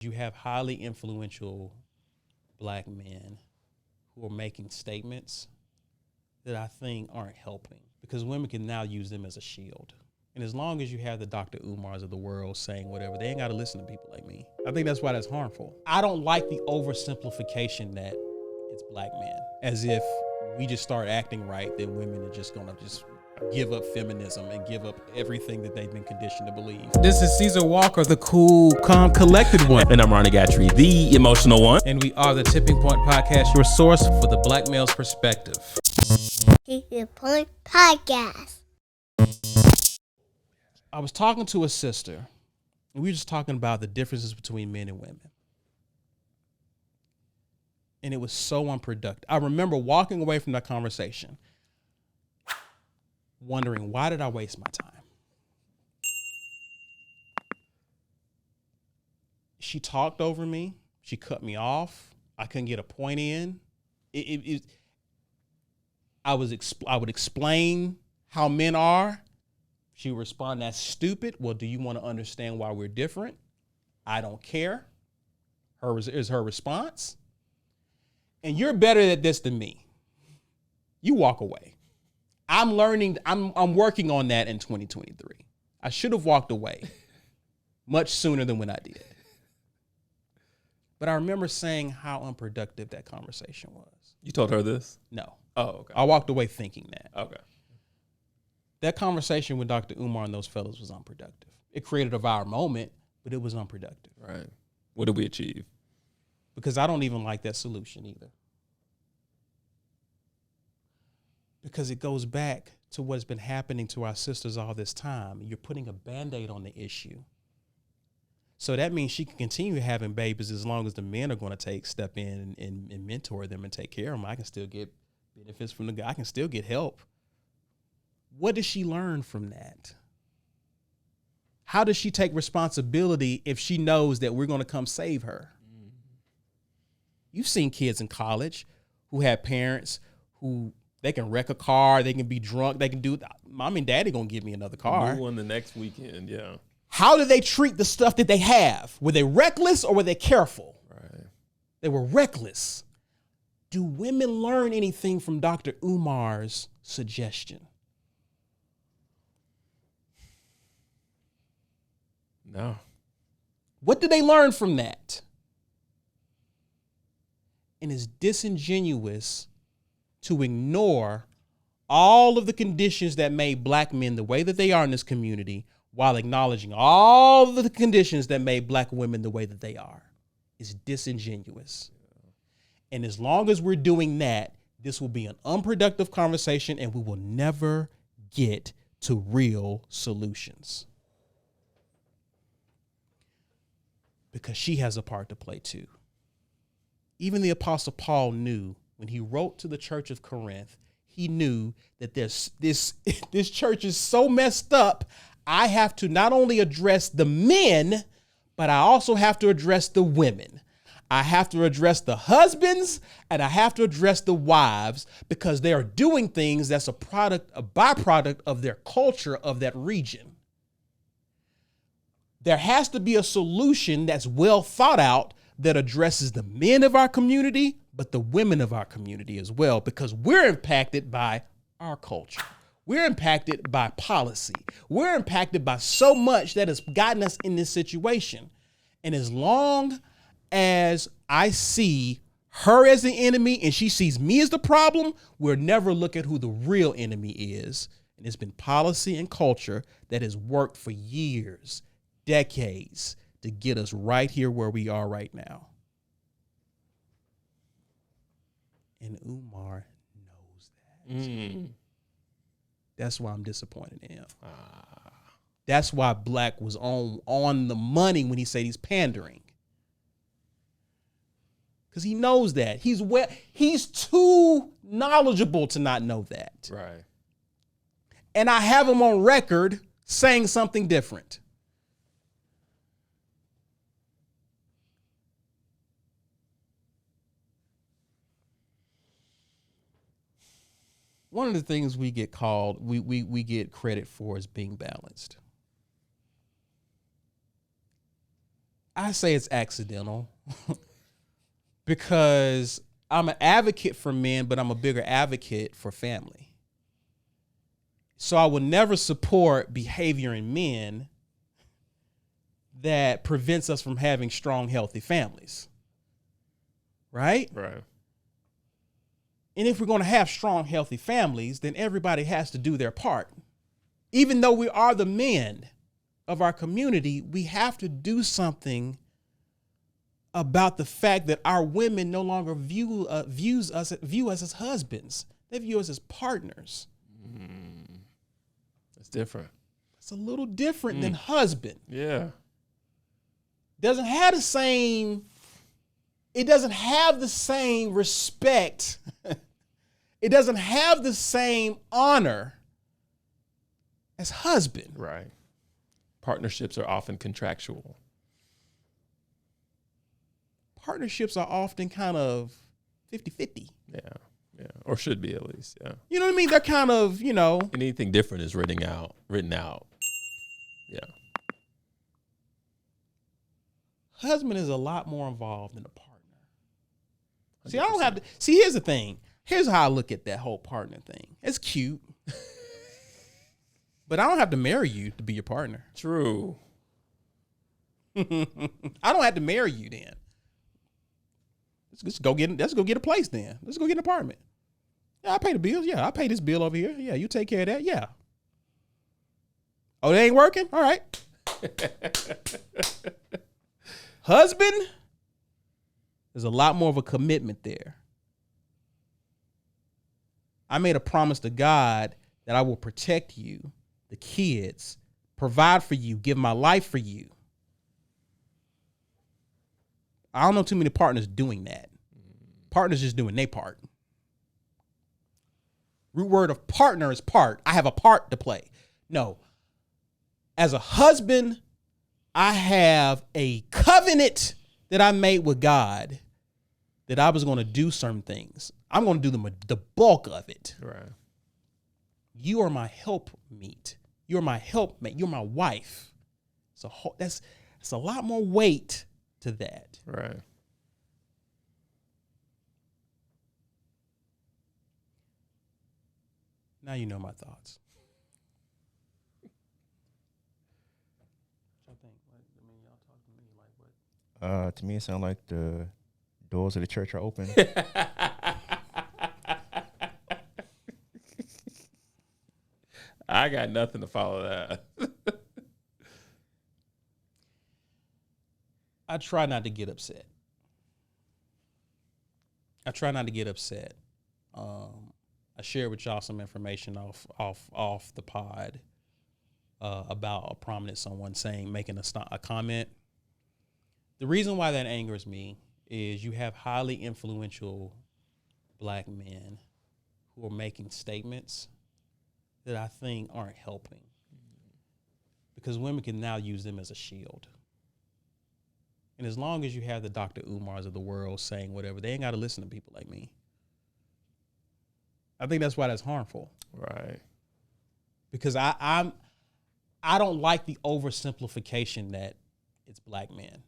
You have highly influential black men who are making statements that I think aren't helping because women can now use them as a shield. And as long as you have the Dr. Umars of the world saying whatever, they ain't got to listen to people like me. I think that's why that's harmful. I don't like the oversimplification that it's black men, as if we just start acting right, then women are just gonna just give up feminism and give up everything that they've been conditioned to believe. This is Caesar Walker, the cool, calm, collected one. And I'm Ronnie Gatry, the emotional one. And we are the Tipping Point Podcast, your source for the black male's perspective. Tipping Point Podcast. I was talking to a sister, and we were just talking about the differences between men and women. And it was so unproductive. I remember walking away from that conversation wondering, why did I waste my time? She talked over me. She cut me off. I couldn't get a point in. I would explain how men are. She would respond, that's stupid. Well, do you want to understand why we're different? I don't care. Is her response. And you're better at this than me. You walk away. I'm learning. I'm working on that in 2023. I should have walked away much sooner than when I did. But I remember saying how unproductive that conversation was. You told her this? No. Oh, okay. I walked away thinking that. Okay. That conversation with Dr. Umar and those fellows was unproductive. It created a viral moment, but it was unproductive. Right. What did we achieve? Because I don't even like that solution either. Because it goes back to what's been happening to our sisters all this time. You're putting a Band-Aid on the issue. So that means she can continue having babies as long as the men are going to step in and mentor them and take care of them. I can still get benefits from the guy. I can still get help. What does she learn from that? How does she take responsibility if she knows that we're going to come save her? You've seen kids in college who have parents who they can wreck a car, they can be drunk, they can do, mom and daddy going to give me another car. New one the next weekend, yeah. How do they treat the stuff that they have? Were they reckless or were they careful? Right. They were reckless. Do women learn anything from Dr. Umar's suggestion? No. What did they learn from that? And it's disingenuous to ignore all of the conditions that made black men the way that they are in this community while acknowledging all of the conditions that made black women the way that they are. It's disingenuous. And as long as we're doing that, this will be an unproductive conversation and we will never get to real solutions. Because she has a part to play too. Even the Apostle Paul knew when he wrote to the church of Corinth, he knew that this church is so messed up, I have to not only address the men, but I also have to address the women. I have to address the husbands and I have to address the wives because they are doing things that's a byproduct of their culture of that region. There has to be a solution that's well thought out that addresses the men of our community, but the women of our community as well, because we're impacted by our culture. We're impacted by policy. We're impacted by so much that has gotten us in this situation. And as long as I see her as the enemy and she sees me as the problem, we'll never look at who the real enemy is. And it's been policy and culture that has worked for years, decades, to get us right here where we are right now. And Umar knows that. That's why I'm disappointed in him. That's why Black was on the money when he said he's pandering. Because he knows that. He's too knowledgeable to not know that. Right. And I have him on record saying something different. One of the things we get we get credit for is being balanced. I say it's accidental because I'm an advocate for men, but I'm a bigger advocate for family. So I will never support behavior in men that prevents us from having strong, healthy families. Right? Right. And if we're going to have strong, healthy families, then everybody has to do their part. Even though we are the men of our community, we have to do something about the fact that our women no longer view us as husbands. They view us as partners. It's different. It's a little different than husband. Yeah. Doesn't have the same. It doesn't have the same respect. It doesn't have the same honor as husband. Right. Partnerships are often contractual. Partnerships are often kind of 50-50. Yeah. Yeah. Or should be, at least. Yeah. You know what I mean? They're kind of, Anything different is written out. Yeah. husband is a lot more involved than a partner. See, I 100%. don't have to. See, here's the thing. Here's how I look at that whole partner thing. It's cute. But I don't have to marry you to be your partner. True. I don't have to marry you then. Let's go get a place then. Let's go get an apartment. Yeah, I pay the bills. Yeah, I pay this bill over here. Yeah, you take care of that. Yeah. Oh, they ain't working? All right. Husband, there's a lot more of a commitment there. I made a promise to God that I will protect you, the kids, provide for you, give my life for you. I don't know too many partners doing that. Partners just doing their part. Root word of partner is part. I have a part to play. No. As a husband, I have a covenant that I made with God that I was going to do certain things. I'm going to do the bulk of it. Right. You are my helpmeet. You're my helpmate. You're my wife. So that's a lot more weight to that. Right. Now you know my thoughts. I think. I mean, y'all talk to me like what? To me, it sounds like the doors of the church are open. I got nothing to follow that. I try not to get upset. I shared with y'all some information off the pod about a prominent someone making a comment. The reason why that angers me is you have highly influential black men who are making statements that I think aren't helping, because women can now use them as a shield. And as long as you have the Dr. Umars of the world saying whatever, they ain't got to listen to people like me. I think that's why that's harmful. Right. Because I don't like the oversimplification that it's black men.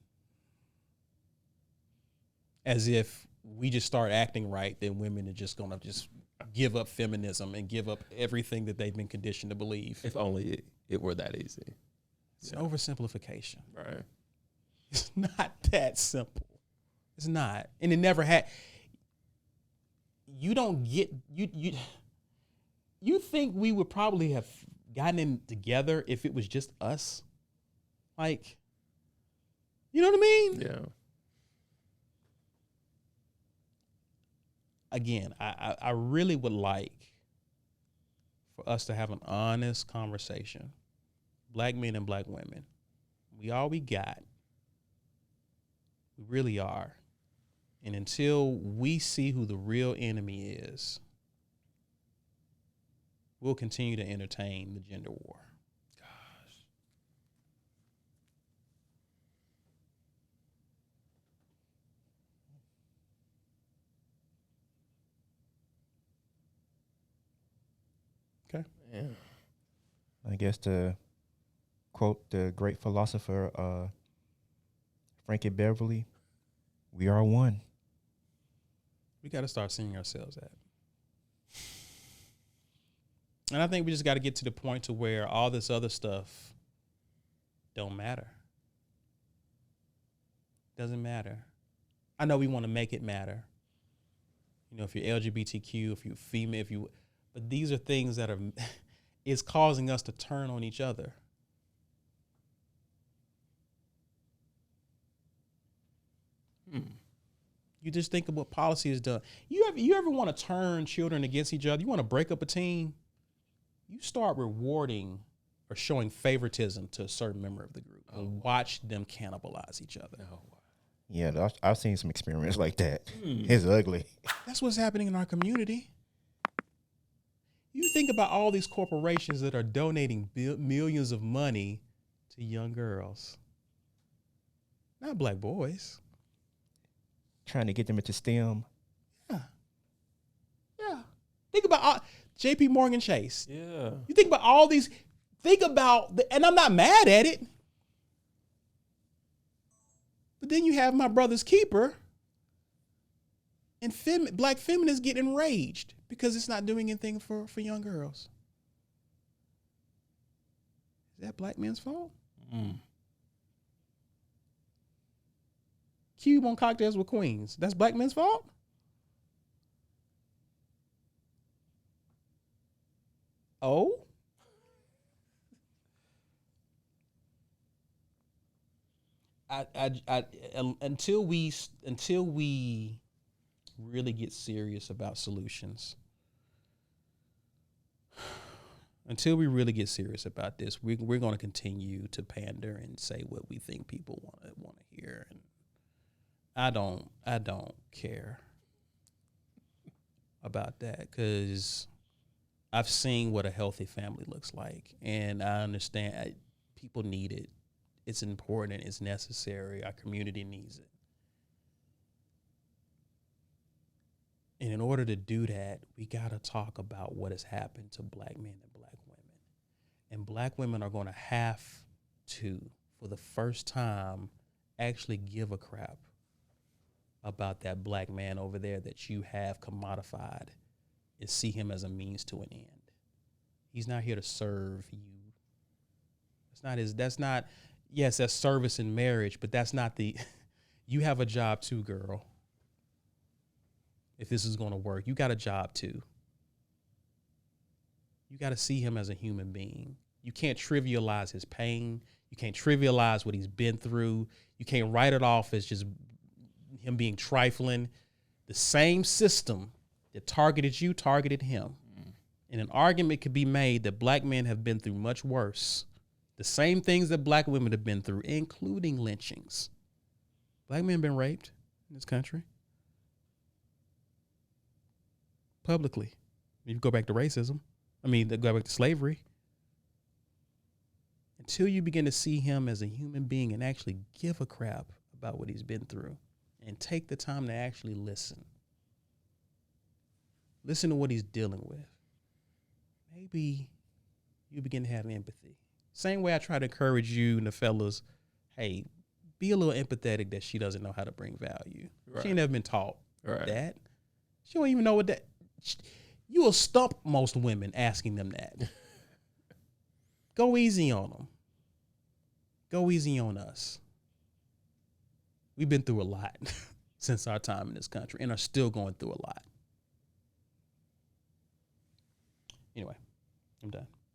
As if we just start acting right, then women are just gonna just give up feminism and give up everything that they've been conditioned to believe. If only it were that easy. It's an oversimplification. Right. It's not that simple. It's not. And it never had. You don't get, you think we would probably have gotten in together if it was just us? Like, you know what I mean? Yeah. Again, I really would like for us to have an honest conversation. Black men and black women. We all we got. We really are. And until we see who the real enemy is, we'll continue to entertain the gender war. Gosh. Okay. Yeah. I guess to quote the great philosopher Frankie Beverly, we are one. We got to start seeing ourselves at. And I think we just got to get to the point to where all this other stuff don't matter. Doesn't matter. I know we want to make it matter. You know, if you're LGBTQ, if you're female, but these are things that is causing us to turn on each other. You just think of what policy has done. You ever want to turn children against each other? You want to break up a team? You start rewarding or showing favoritism to a certain member of the group and watch them cannibalize each other. Yeah, I've seen some experiments like that. It's ugly. That's what's happening in our community. You think about all these corporations that are donating millions of money to young girls. Not black boys. Trying to get them into STEM. Yeah. Think about JP Morgan Chase. Yeah. You think about all these, and I'm not mad at it. But then you have my brother's keeper and black feminists get enraged because it's not doing anything for young girls. Is that black men's fault? Cube on Cocktails with Queens. That's black men's fault? Oh? Until we really get serious about solutions, until we really get serious about this, we're going to continue to pander and say what we think people want to hear, and I don't care about that because I've seen what a healthy family looks like, and I understand people need it. It's important. It's necessary. Our community needs it. And in order to do that, we got to talk about what has happened to black men and black women. And black women are going to have to, for the first time, actually give a crap about that black man over there that you have commodified and see him as a means to an end. He's not here to serve you. Yes, that's service in marriage, but that's not you have a job too, girl. If this is going to work, you got a job too. You got to see him as a human being. You can't trivialize his pain. You can't trivialize what he's been through. You can't write it off as just him being trifling. The same system that targeted you targeted him. And an argument could be made that black men have been through much worse. The same things that black women have been through, including lynchings. Black men have been raped in this country. Publicly. You go back to racism. Go back to slavery. Until you begin to see him as a human being and actually give a crap about what he's been through and take the time to actually listen. Listen to what he's dealing with. Maybe you begin to have empathy. Same way I try to encourage you and the fellas, hey, be a little empathetic that she doesn't know how to bring value. Right. She ain't never been taught that. She don't even know what that. You will stump most women asking them that. Go easy on them. Go easy on us. We've been through a lot since our time in this country and are still going through a lot. Anyway, I'm done.